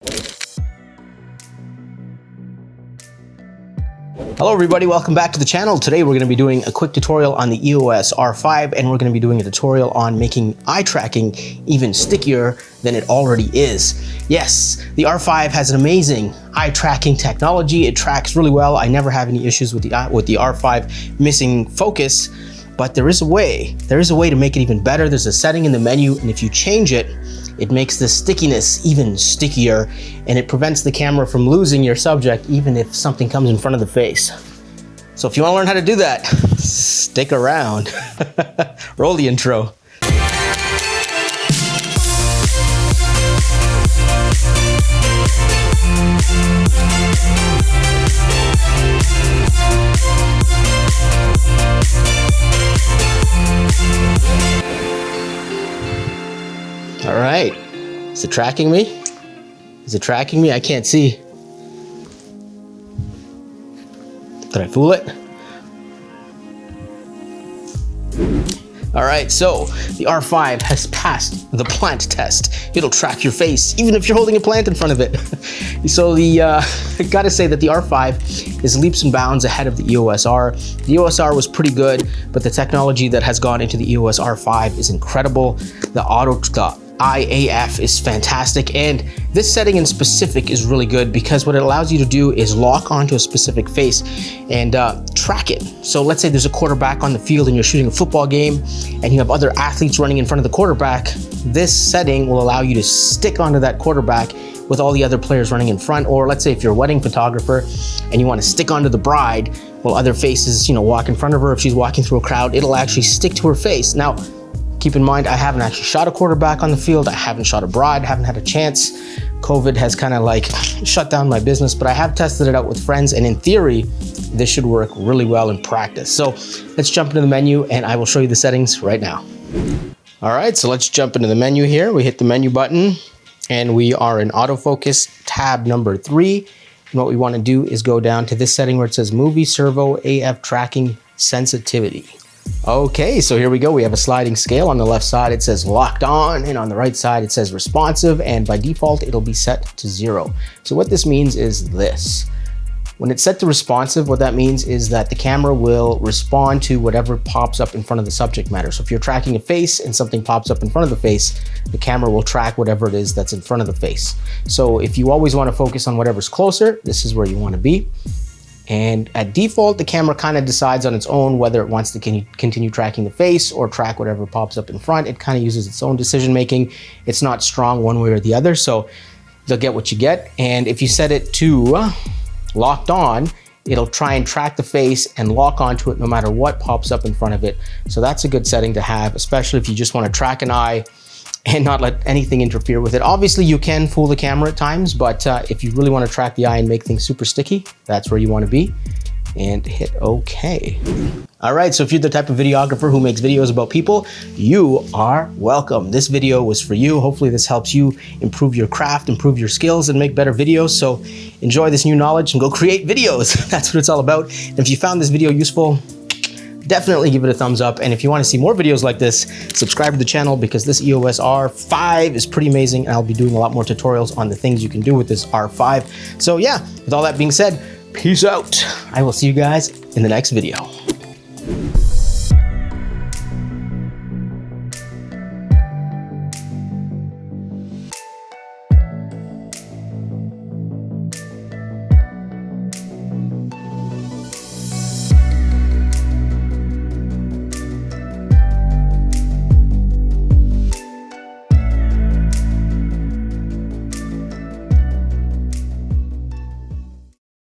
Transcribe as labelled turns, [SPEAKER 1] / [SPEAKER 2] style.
[SPEAKER 1] Hello everybody, welcome back to the channel. Today we're going to be doing a quick tutorial on the EOS R5, and we're going to be doing a tutorial on making eye tracking even stickier than it already is. Yes, the R5 has an amazing eye tracking technology. It tracks really well. I never have any issues with the R5 missing focus, but there is a way to make it even better. There's a setting in the menu, and if you change it, it makes the stickiness even stickier, and it prevents the camera from losing your subject even if something comes in front of the face. So if you want to learn how to do that, stick around. Roll the intro. All right, is it tracking me? Is it tracking me? I can't see. Did I fool it? All right, so the R5 has passed the plant test. It'll track your face, even if you're holding a plant in front of it. So I gotta say that the R5 is leaps and bounds ahead of the EOS R. The EOS R was pretty good, but the technology that has gone into the EOS R5 is incredible. The IAF is fantastic, and this setting in specific is really good because what it allows you to do is lock onto a specific face and track it. So let's say there's a quarterback on the field and you're shooting a football game and you have other athletes running in front of the quarterback. This setting will allow you to stick onto that quarterback with all the other players running in front. Or let's say if you're a wedding photographer and you want to stick onto the bride while other faces, walk in front of her. If she's walking through a crowd, it'll actually stick to her face. Now, keep in mind, I haven't actually shot a quarterback on the field. I haven't shot a bride, haven't had a chance. COVID has kind of like shut down my business, but I have tested it out with friends, and in theory, this should work really well in practice. So let's jump into the menu and I will show you the settings right now. All right, so let's jump into the menu here. We hit the menu button and we are in autofocus tab number 3. And what we want to do is go down to this setting where it says movie servo AF tracking sensitivity. Okay, so here we go. We have a sliding scale. On the left side, it says locked on, and on the right side, it says responsive, and by default, it'll be set to 0. So what this means is this. When it's set to responsive, what that means is that the camera will respond to whatever pops up in front of the subject matter. So if you're tracking a face and something pops up in front of the face, the camera will track whatever it is that's in front of the face. So if you always want to focus on whatever's closer, this is where you want to be. And at default, the camera kind of decides on its own whether it wants to continue tracking the face or track whatever pops up in front. It kind of uses its own decision making. It's not strong one way or the other, so they'll get what you get. And if you set it to locked on, it'll try and track the face and lock onto it no matter what pops up in front of it. So that's a good setting to have, especially if you just want to track an eye and not let anything interfere with it. Obviously, you can fool the camera at times, but if you really want to track the eye and make things super sticky, that's where you want to be, and hit OK. All right, so if you're the type of videographer who makes videos about people, you are welcome. This video was for you. Hopefully this helps you improve your craft, improve your skills, and make better videos. So enjoy this new knowledge and go create videos. That's what it's all about. And if you found this video useful, definitely give it a thumbs up. And if you want to see more videos like this, subscribe to the channel because this EOS R5 is pretty amazing. And I'll be doing a lot more tutorials on the things you can do with this R5. So yeah, with all that being said, peace out. I will see you guys in the next video.